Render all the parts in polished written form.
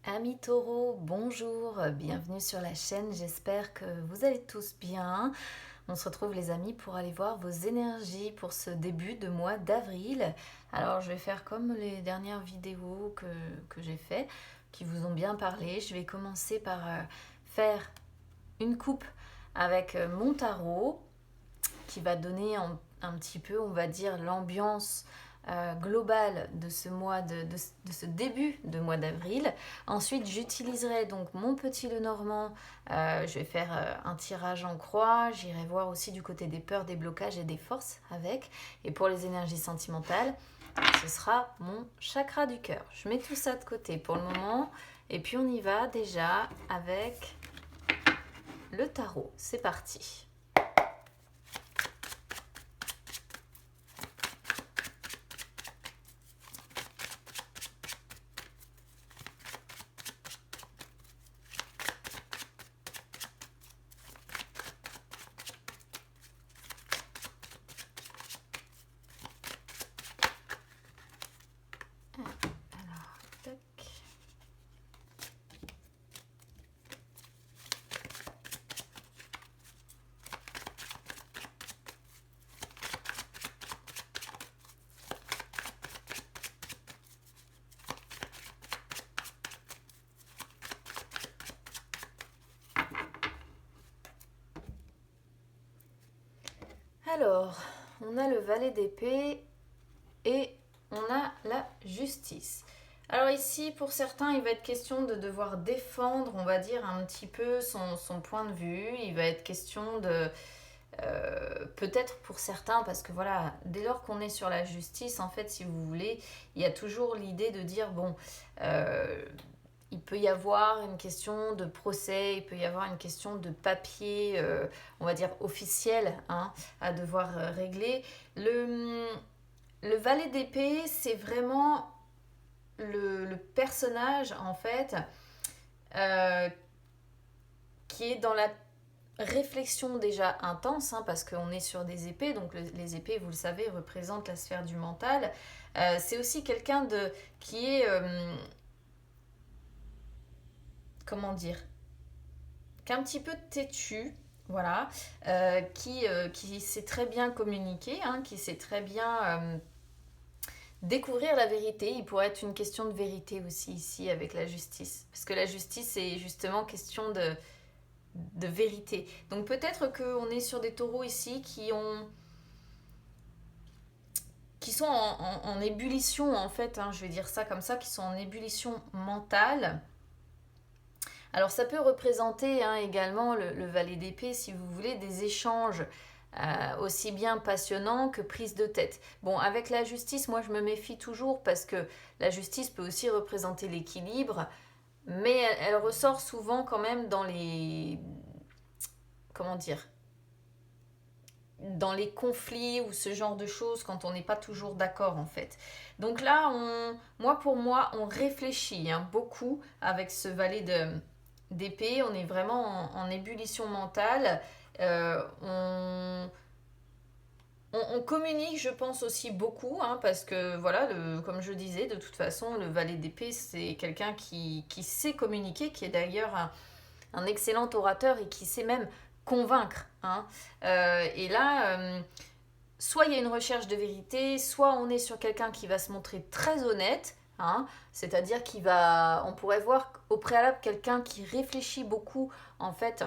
Amis taureaux, bonjour, bienvenue sur la chaîne, j'espère que vous allez tous bien. On se retrouve les amis pour aller voir vos énergies pour ce début de mois d'avril. Alors je vais faire comme les dernières vidéos que j'ai fait, qui vous ont bien parlé. Je vais commencer par faire une coupe avec mon tarot, qui va donner un petit peu, on va dire, l'ambiance globale de ce mois, de ce début de mois d'avril. Ensuite, j'utiliserai donc mon petit Lenormand. Je vais faire un tirage en croix. J'irai voir aussi du côté des peurs, des blocages et des forces avec. Et pour les énergies sentimentales, ce sera mon chakra du cœur. Je mets tout ça de côté pour le moment. Et puis on y va déjà avec le tarot. C'est parti. Alors, tac. Alors, on a le valet d'épée et on a la justice. Alors ici, pour certains, il va être question de devoir défendre, on va dire, un petit peu son point de vue. Il va être question de... peut-être pour certains, parce que voilà, dès lors qu'on est sur la justice, en fait, si vous voulez, il y a toujours l'idée de dire, bon, il peut y avoir une question de procès, il peut y avoir une question de papier, on va dire officiel, hein, à devoir régler. Le valet d'épée, c'est vraiment le personnage, en fait, euh, qui est dans la réflexion déjà intense, hein, parce qu'on est sur des épées, donc les épées, vous le savez, représentent la sphère du mental. C'est aussi quelqu'un qui est, comment dire, qui est un petit peu têtu, voilà, qui sait très bien communiquer, hein, qui sait très bien découvrir la vérité. Il pourrait être une question de vérité aussi ici avec la justice, parce que la justice c'est justement question de vérité. Donc peut-être qu'on est sur des taureaux ici qui sont en ébullition en fait, hein, je vais dire ça comme ça, qui sont en ébullition mentale. Alors ça peut représenter, hein, également le valet d'épée, si vous voulez, des échanges aussi bien passionnants que prise de tête. Bon, avec la justice, moi je me méfie toujours parce que la justice peut aussi représenter l'équilibre, mais elle ressort souvent quand même dans les... Comment dire, dans les conflits ou ce genre de choses quand on n'est pas toujours d'accord en fait. Donc là, pour moi, on réfléchit, hein, beaucoup avec ce valet d'épée. On est vraiment en ébullition mentale. On communique, je pense aussi beaucoup, hein, parce que voilà, comme je disais, de toute façon, le valet d'épée, c'est quelqu'un qui sait communiquer, qui est d'ailleurs un excellent orateur et qui sait même convaincre, hein. Et là, soit il y a une recherche de vérité, soit on est sur quelqu'un qui va se montrer très honnête, hein, c'est-à-dire on pourrait voir au préalable quelqu'un qui réfléchit beaucoup, en fait,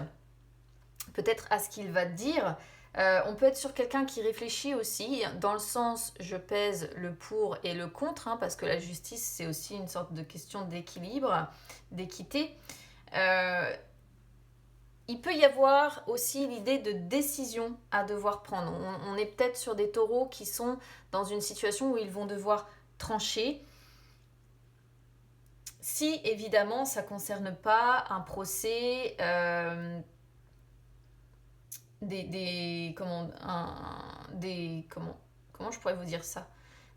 peut-être à ce qu'il va dire. On peut être sur quelqu'un qui réfléchit aussi, dans le sens je pèse le pour et le contre, hein, parce que la justice c'est aussi une sorte de question d'équilibre, d'équité. Euh, il peut y avoir aussi l'idée de décision à devoir prendre. On est peut-être sur des taureaux qui sont dans une situation où ils vont devoir trancher. Si évidemment ça ne concerne pas un procès, comment je pourrais vous dire ça,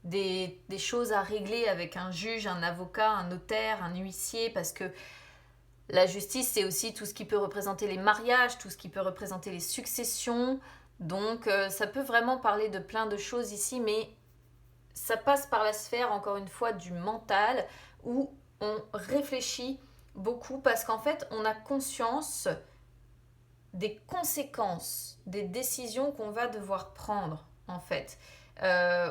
des choses à régler avec un juge, un avocat, un notaire, un huissier, parce que la justice, c'est aussi tout ce qui peut représenter les mariages, tout ce qui peut représenter les successions. Donc, ça peut vraiment parler de plein de choses ici, mais ça passe par la sphère, encore une fois, du mental, où on réfléchit beaucoup parce qu'en fait, on a conscience des conséquences des décisions qu'on va devoir prendre, en fait,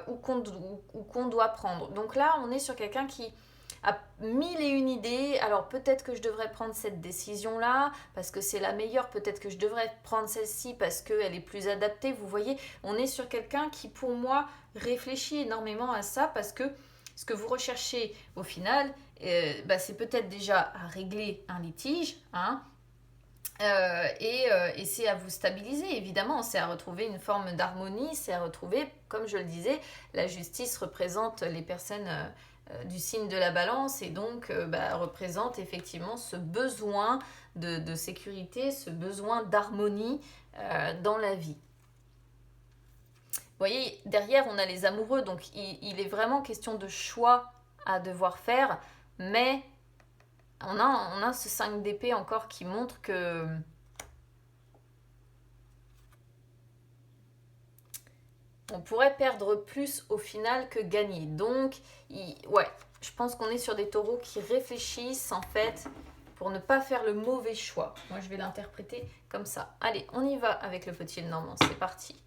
ou qu'on doit prendre. Donc là, on est sur quelqu'un qui a mille et une idées. Alors peut-être que je devrais prendre cette décision-là parce que c'est la meilleure. Peut-être que je devrais prendre celle-ci parce qu'elle est plus adaptée. Vous voyez, on est sur quelqu'un qui, pour moi, réfléchit énormément à ça parce que ce que vous recherchez au final, c'est peut-être déjà à régler un litige, hein, et c'est à vous stabiliser, évidemment, c'est à retrouver une forme d'harmonie, c'est à retrouver, comme je le disais, la justice représente les personnes du signe de la balance et donc représente effectivement ce besoin de sécurité, ce besoin d'harmonie dans la vie. Vous voyez, derrière, on a les amoureux, donc il est vraiment question de choix à devoir faire, mais on a ce 5 d'épée encore qui montre que on pourrait perdre plus au final que gagner. Donc, ouais, je pense qu'on est sur des taureaux qui réfléchissent en fait pour ne pas faire le mauvais choix. Moi, je vais l'interpréter comme ça. Allez, on y va avec le petit Normand, c'est parti.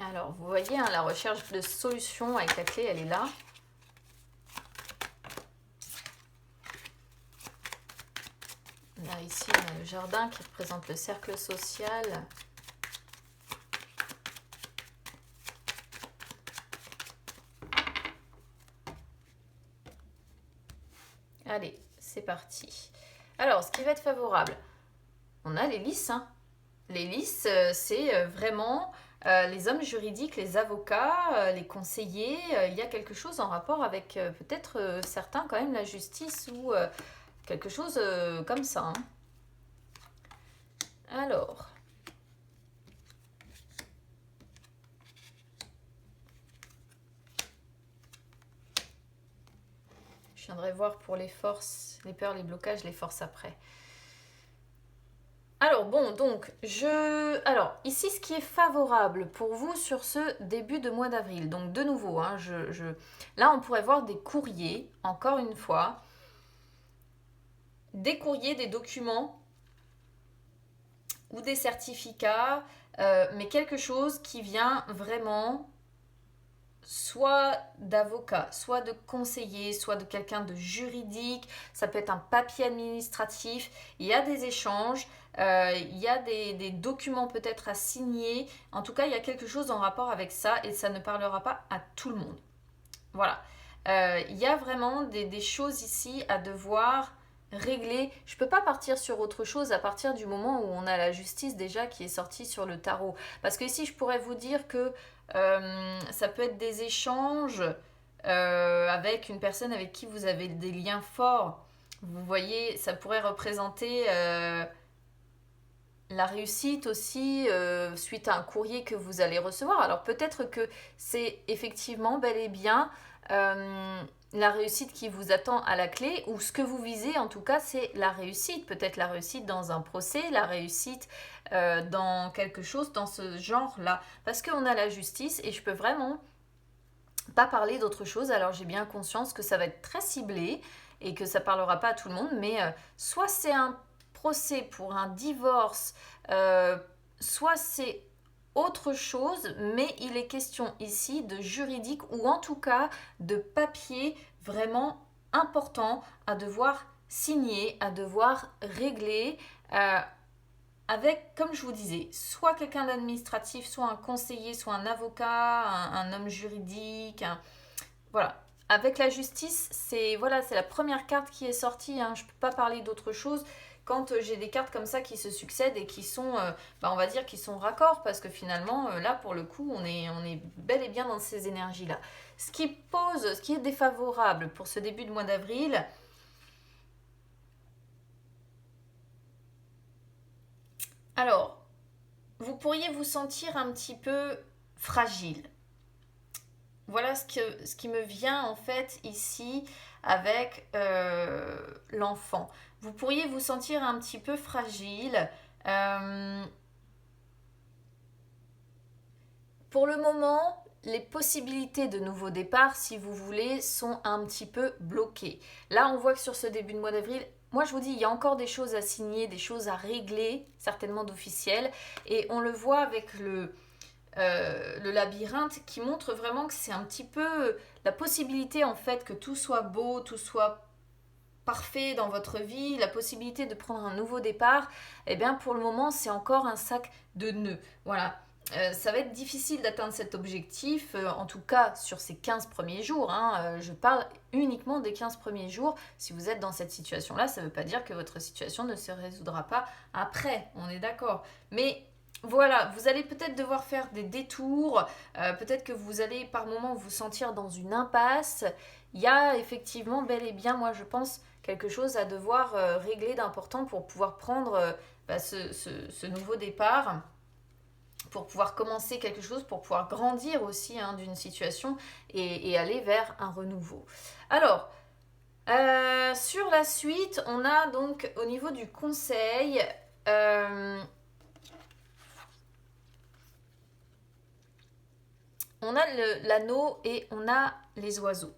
Alors, vous voyez, hein, la recherche de solution avec la clé, elle est là. Là, ici, on a le jardin qui représente le cercle social. Allez, c'est parti. Alors, ce qui va être favorable, on a les lices. Hein. Les lices, c'est vraiment les hommes juridiques, les avocats, les conseillers. Il y a quelque chose en rapport avec peut-être certains quand même la justice ou quelque chose comme ça. Hein. Alors, je viendrai voir pour les forces, les peurs, les blocages, les forces après. Alors bon, donc, alors, ici, ce qui est favorable pour vous sur ce début de mois d'avril, donc de nouveau, hein, là, on pourrait voir des courriers, encore une fois, des courriers, des documents ou des certificats, mais quelque chose qui vient vraiment soit d'avocat, soit de conseiller, soit de quelqu'un de juridique, ça peut être un papier administratif, il y a des échanges, il y a des documents peut-être à signer, en tout cas il y a quelque chose en rapport avec ça et ça ne parlera pas à tout le monde. Voilà, il y a vraiment des choses ici à devoir régler. Je ne peux pas partir sur autre chose à partir du moment où on a la justice déjà qui est sortie sur le tarot. Parce que ici, je pourrais vous dire que ça peut être des échanges avec une personne avec qui vous avez des liens forts. Vous voyez, ça pourrait représenter la réussite aussi suite à un courrier que vous allez recevoir. Alors peut-être que c'est effectivement bel et bien la réussite qui vous attend à la clé, ou ce que vous visez en tout cas, c'est la réussite. Peut-être la réussite dans un procès, la réussite dans quelque chose dans ce genre-là. Parce qu'on a la justice et je peux vraiment pas parler d'autre chose. Alors j'ai bien conscience que ça va être très ciblé et que ça parlera pas à tout le monde, mais soit c'est un procès pour un divorce, soit c'est autre chose, mais il est question ici de juridique ou en tout cas de papier vraiment important à devoir signer, à devoir régler avec, comme je vous disais, soit quelqu'un d'administratif, soit un conseiller, soit un avocat, un homme juridique, voilà. Avec la justice, c'est la première carte qui est sortie, hein. Je ne peux pas parler d'autre chose quand j'ai des cartes comme ça qui se succèdent et qui sont, on va dire, qui sont raccords, parce que finalement, là, pour le coup, on est bel et bien dans ces énergies-là. Ce qui est défavorable pour ce début de mois d'avril, alors, vous pourriez vous sentir un petit peu fragile. Voilà ce qui me vient en fait ici avec l'enfant. Vous pourriez vous sentir un petit peu fragile. Euh, pour le moment, les possibilités de nouveau départ, si vous voulez, sont un petit peu bloquées. Là, on voit que sur ce début de mois d'avril, moi je vous dis, il y a encore des choses à signer, des choses à régler, certainement d'officiel. Et on le voit avec le labyrinthe qui montre vraiment que c'est un petit peu la possibilité en fait que tout soit beau, tout soit parfait dans votre vie, la possibilité de prendre un nouveau départ, eh bien pour le moment c'est encore un sac de nœuds. Voilà. Ça va être difficile d'atteindre cet objectif, en tout cas sur ces 15 premiers jours. Hein. Je parle uniquement des 15 premiers jours. Si vous êtes dans cette situation-là, ça ne veut pas dire que votre situation ne se résoudra pas après, on est d'accord. Mais voilà, vous allez peut-être devoir faire des détours, peut-être que vous allez par moments vous sentir dans une impasse. Il y a effectivement bel et bien, moi je pense, quelque chose à devoir régler d'important pour pouvoir prendre ce nouveau départ, pour pouvoir commencer quelque chose, pour pouvoir grandir aussi hein, d'une situation et aller vers un renouveau. Alors, sur la suite, on a donc au niveau du conseil, on a l'anneau et on a les oiseaux.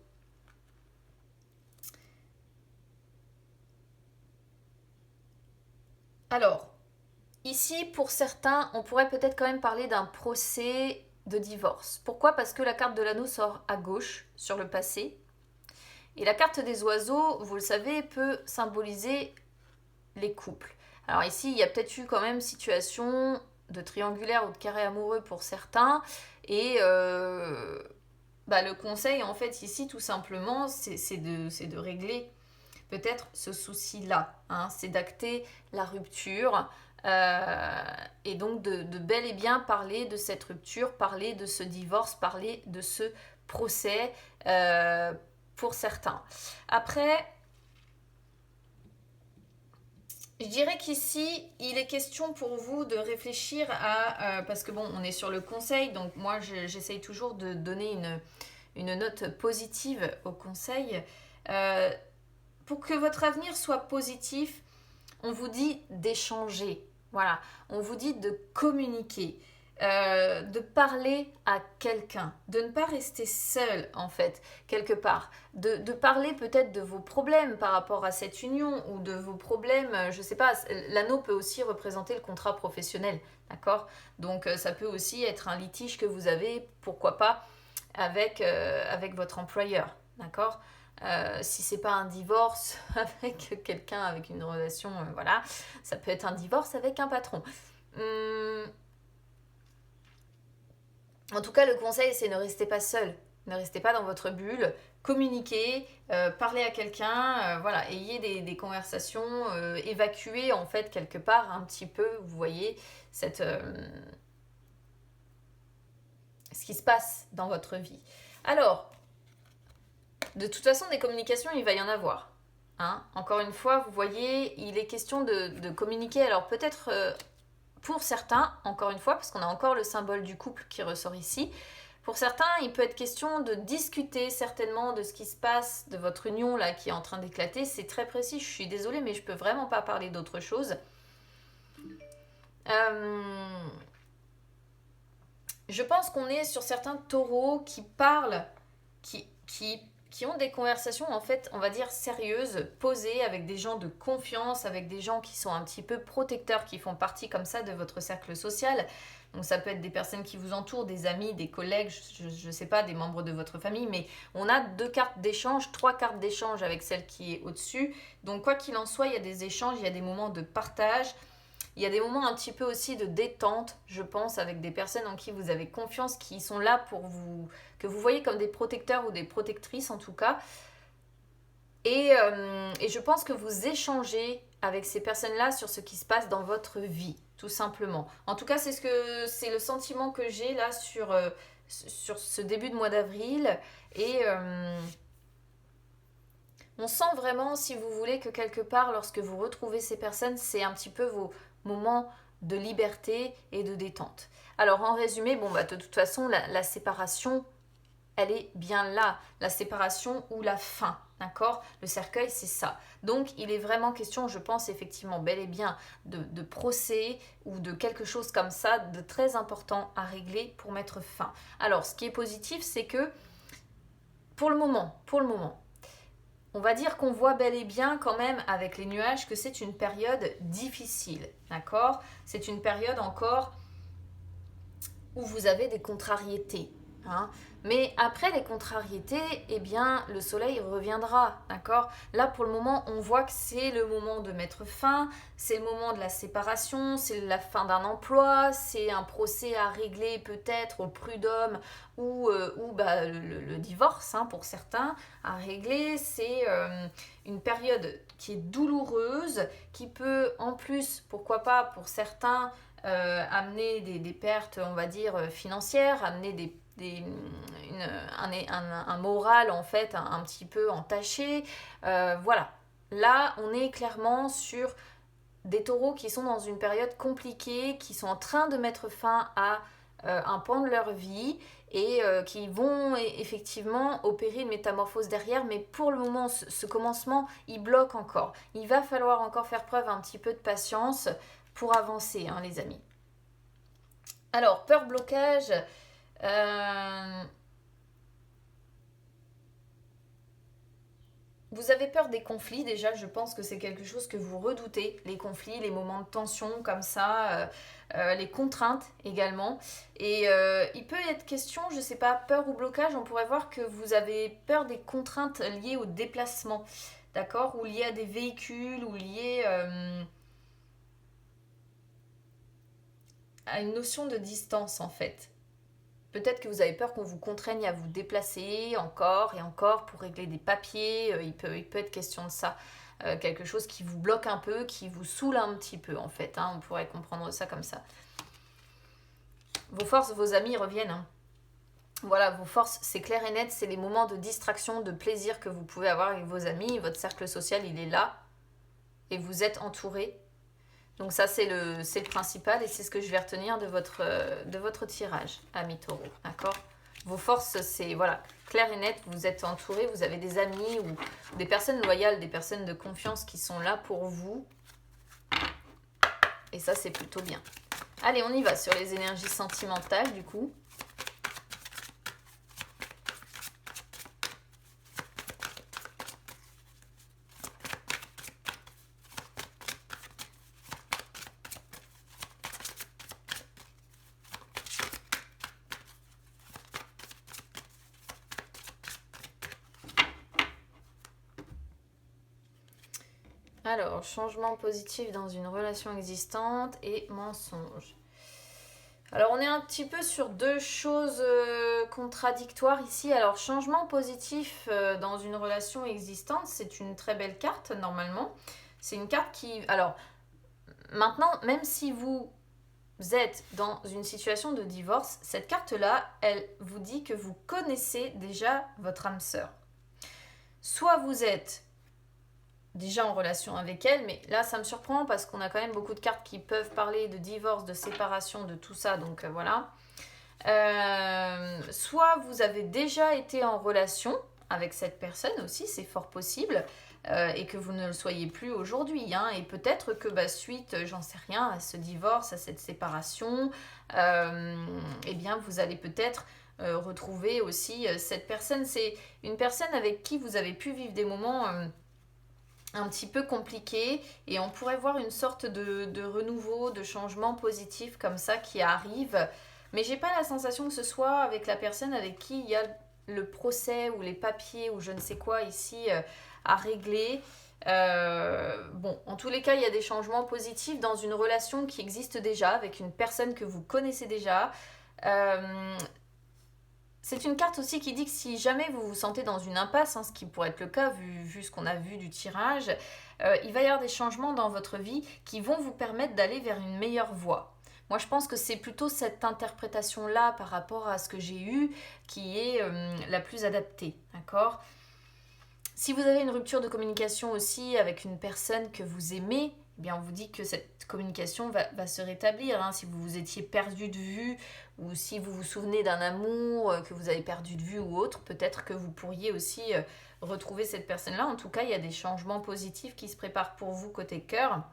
Alors, ici, pour certains, on pourrait peut-être quand même parler d'un procès de divorce. Pourquoi? Parce que la carte de l'anneau sort à gauche sur le passé. Et la carte des oiseaux, vous le savez, peut symboliser les couples. Alors ici, il y a peut-être eu quand même situation de triangulaire ou de carré amoureux pour certains. Et le conseil, en fait, ici, tout simplement, c'est de régler peut-être ce souci-là. Hein, c'est d'acter la rupture. Et donc de bel et bien parler de cette rupture, parler de ce divorce, parler de ce procès pour certains. Après, je dirais qu'ici, il est question pour vous de réfléchir à... parce que bon, on est sur le conseil, donc moi j'essaye toujours de donner une note positive au conseil. Pour que votre avenir soit positif, on vous dit d'échanger. Voilà, on vous dit de communiquer, de parler à quelqu'un, de ne pas rester seul en fait, quelque part, de parler peut-être de vos problèmes par rapport à cette union ou de vos problèmes, je sais pas, l'anneau peut aussi représenter le contrat professionnel, d'accord? Donc ça peut aussi être un litige que vous avez, pourquoi pas, avec votre employeur, d'accord? Si c'est pas un divorce avec quelqu'un avec une relation, voilà, ça peut être un divorce avec un patron. En tout cas, le conseil, c'est ne restez pas seul, ne restez pas dans votre bulle, communiquez, parlez à quelqu'un, voilà, ayez des conversations, évacuez en fait quelque part un petit peu, vous voyez, ce qui se passe dans votre vie. Alors, de toute façon, des communications, il va y en avoir. Hein. Encore une fois, vous voyez, il est question de communiquer. Alors peut-être pour certains, encore une fois, parce qu'on a encore le symbole du couple qui ressort ici, pour certains, il peut être question de discuter certainement de ce qui se passe, de votre union là qui est en train d'éclater. C'est très précis, je suis désolée, mais je peux vraiment pas parler d'autre chose. Je pense qu'on est sur certains taureaux qui parlent, qui ont des conversations en fait, on va dire sérieuses, posées avec des gens de confiance, avec des gens qui sont un petit peu protecteurs, qui font partie comme ça de votre cercle social. Donc ça peut être des personnes qui vous entourent, des amis, des collègues, je sais pas, des membres de votre famille, mais on a 2 cartes d'échange, 3 cartes d'échange avec celle qui est au-dessus. Donc quoi qu'il en soit, il y a des échanges, il y a des moments de partage. Il y a des moments un petit peu aussi de détente, je pense, avec des personnes en qui vous avez confiance, qui sont là pour vous, que vous voyez comme des protecteurs ou des protectrices en tout cas. Et je pense que vous échangez avec ces personnes-là sur ce qui se passe dans votre vie, tout simplement. En tout cas, c'est le sentiment que j'ai là sur ce début de mois d'avril. Et on sent vraiment, si vous voulez, que quelque part, lorsque vous retrouvez ces personnes, c'est un petit peu vos moments de liberté et de détente. Alors en résumé, bon bah de toute façon la séparation, elle est bien là, la séparation ou la fin, d'accord? Le cercueil, c'est ça. Donc, il est vraiment question, je pense effectivement bel et bien, de procès ou de quelque chose comme ça, de très important à régler pour mettre fin. Alors, ce qui est positif, c'est que pour le moment, on va dire qu'on voit bel et bien quand même avec les nuages que c'est une période difficile, d'accord? C'est une période encore où vous avez des contrariétés. Hein. Mais après les contrariétés, eh bien, le soleil reviendra, d'accord? Là, pour le moment, on voit que c'est le moment de mettre fin, c'est le moment de la séparation, c'est la fin d'un emploi, c'est un procès à régler peut-être au prud'homme ou le divorce, hein, pour certains, à régler. C'est une période qui est douloureuse, qui peut, en plus, pourquoi pas, pour certains, amener des pertes, on va dire, financières, amener un moral en fait un petit peu entaché. Voilà. Là, on est clairement sur des taureaux qui sont dans une période compliquée, qui sont en train de mettre fin à un pan de leur vie et qui vont effectivement opérer une métamorphose derrière, mais pour le moment, ce commencement, il bloque encore. Il va falloir encore faire preuve un petit peu de patience pour avancer, hein, les amis. Alors, peur, blocage, vous avez peur des conflits, déjà, je pense que c'est quelque chose que vous redoutez, les conflits, les moments de tension comme ça, les contraintes également. Et il peut être question, je ne sais pas, peur ou blocage, on pourrait voir que vous avez peur des contraintes liées au déplacement, d'accord? Ou liées à des véhicules, ou liées à une notion de distance en fait. Peut-être que vous avez peur qu'on vous contraigne à vous déplacer encore et encore pour régler des papiers. Il peut être question de ça. Quelque chose qui vous bloque un peu, qui vous saoule un petit peu en fait. Hein. On pourrait comprendre ça comme ça. Vos forces, vos amis reviennent. Hein. Voilà, vos forces, c'est clair et net. C'est les moments de distraction, de plaisir que vous pouvez avoir avec vos amis. Votre cercle social, il est là. Et vous êtes entouré. Donc ça, c'est le principal et c'est ce que je vais retenir de votre tirage, amis taureaux, d'accord? Vos forces, c'est, voilà, clair et net, vous êtes entouré, vous avez des amis ou des personnes loyales, des personnes de confiance qui sont là pour vous. Et ça, c'est plutôt bien. Allez, on y va sur les énergies sentimentales, du coup. Alors, changement positif dans une relation existante et mensonge. Alors, on est un petit peu sur deux choses contradictoires ici. Alors, changement positif dans une relation existante, c'est une très belle carte, normalement. C'est une carte qui... Alors, maintenant, même si vous êtes dans une situation de divorce, cette carte-là, elle vous dit que vous connaissez déjà votre âme sœur. Soit vous êtes déjà en relation avec elle, mais là ça me surprend parce qu'on a quand même beaucoup de cartes qui peuvent parler de divorce, de séparation, de tout ça, donc voilà. Soit vous avez déjà été en relation avec cette personne aussi, c'est fort possible, et que vous ne le soyez plus aujourd'hui, hein, et peut-être que suite, j'en sais rien, à ce divorce, à cette séparation, eh bien vous allez peut-être retrouver aussi cette personne. C'est une personne avec qui vous avez pu vivre des moments un petit peu compliqué et on pourrait voir une sorte de renouveau, de changement positif comme ça qui arrive. Mais j'ai pas la sensation que ce soit avec la personne avec qui il y a le procès ou les papiers ou je ne sais quoi ici à régler. Bon, en tous les cas, il y a des changements positifs dans une relation qui existe déjà avec une personne que vous connaissez déjà. C'est une carte aussi qui dit que si jamais vous vous sentez dans une impasse, hein, ce qui pourrait être le cas vu ce qu'on a vu du tirage, il va y avoir des changements dans votre vie qui vont vous permettre d'aller vers une meilleure voie. Moi, je pense que c'est plutôt cette interprétation-là par rapport à ce que j'ai eu qui est la plus adaptée, d'accord ? Si vous avez une rupture de communication aussi avec une personne que vous aimez eh bien on vous dit que cette communication va se rétablir. Hein. Si vous vous étiez perdu de vue ou si vous vous souvenez d'un amour que vous avez perdu de vue ou autre, peut-être que vous pourriez aussi retrouver cette personne-là. En tout cas, il y a des changements positifs qui se préparent pour vous côté cœur.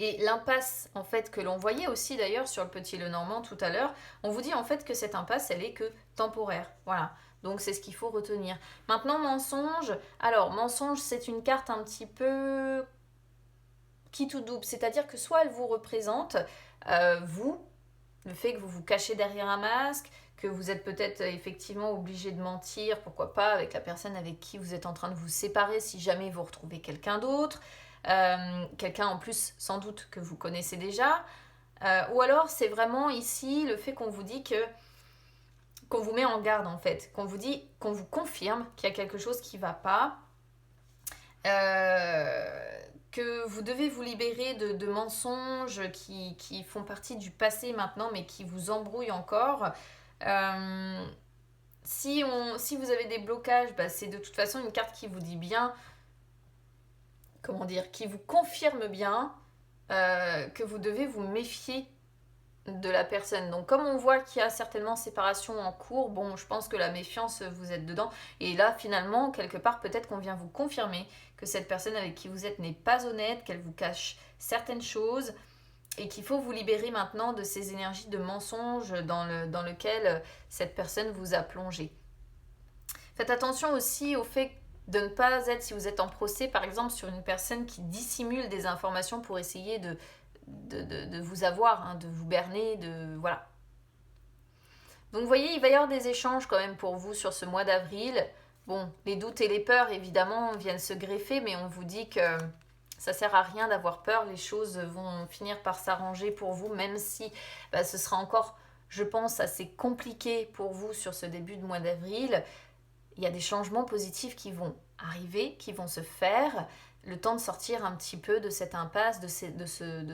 Et l'impasse, en fait, que l'on voyait aussi d'ailleurs sur le petit Lenormand tout à l'heure, on vous dit en fait que cette impasse, elle est que temporaire. Voilà. Donc c'est ce qu'il faut retenir. Maintenant, mensonge. Alors, mensonge, c'est une carte un petit peu qui tout double. C'est-à-dire que soit elle vous représente, vous, le fait que vous vous cachez derrière un masque, que vous êtes peut-être effectivement obligé de mentir, pourquoi pas, avec la personne avec qui vous êtes en train de vous séparer si jamais vous retrouvez quelqu'un d'autre. Quelqu'un en plus sans doute que vous connaissez déjà, ou alors c'est vraiment ici le fait qu'on vous dit qu'on vous met en garde en fait, qu'on vous dit, qu'on vous confirme qu'il y a quelque chose qui ne va pas, que vous devez vous libérer de mensonges qui font partie du passé maintenant mais qui vous embrouillent encore. Si vous avez des blocages, c'est de toute façon une carte qui vous dit bien, comment dire, qui vous confirme bien que vous devez vous méfier de la personne. Donc comme on voit qu'il y a certainement séparation en cours, bon, je pense que la méfiance, vous êtes dedans. Et là, finalement, quelque part, peut-être qu'on vient vous confirmer que cette personne avec qui vous êtes n'est pas honnête, qu'elle vous cache certaines choses et qu'il faut vous libérer maintenant de ces énergies de mensonge dans lequel cette personne vous a plongé. Faites attention aussi au fait de ne pas être, si vous êtes en procès par exemple, sur une personne qui dissimule des informations pour essayer de vous avoir, hein, de vous berner, voilà. Donc vous voyez, il va y avoir des échanges quand même pour vous sur ce mois d'avril. Bon, les doutes et les peurs évidemment viennent se greffer, mais on vous dit que ça sert à rien d'avoir peur, les choses vont finir par s'arranger pour vous, même si ce sera encore, je pense, assez compliqué pour vous sur ce début de mois d'avril. Il y a des changements positifs qui vont arriver, qui vont se faire, le temps de sortir un petit peu de cette impasse, de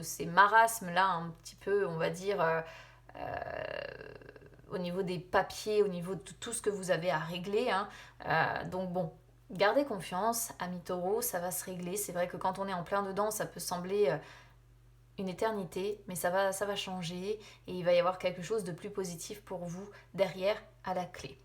ces marasmes-là, un petit peu, on va dire, au niveau des papiers, au niveau de tout ce que vous avez à régler. Hein. Donc bon, gardez confiance, amis taureaux, ça va se régler. C'est vrai que quand on est en plein dedans, ça peut sembler une éternité, mais ça va changer et il va y avoir quelque chose de plus positif pour vous derrière, à la clé.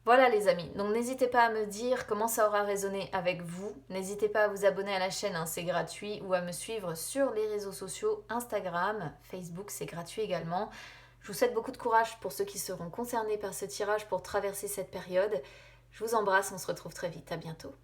Voilà les amis, donc n'hésitez pas à me dire comment ça aura résonné avec vous. N'hésitez pas à vous abonner à la chaîne, hein, c'est gratuit, ou à me suivre sur les réseaux sociaux, Instagram, Facebook, c'est gratuit également. Je vous souhaite beaucoup de courage pour ceux qui seront concernés par ce tirage pour traverser cette période. Je vous embrasse, on se retrouve très vite, à bientôt.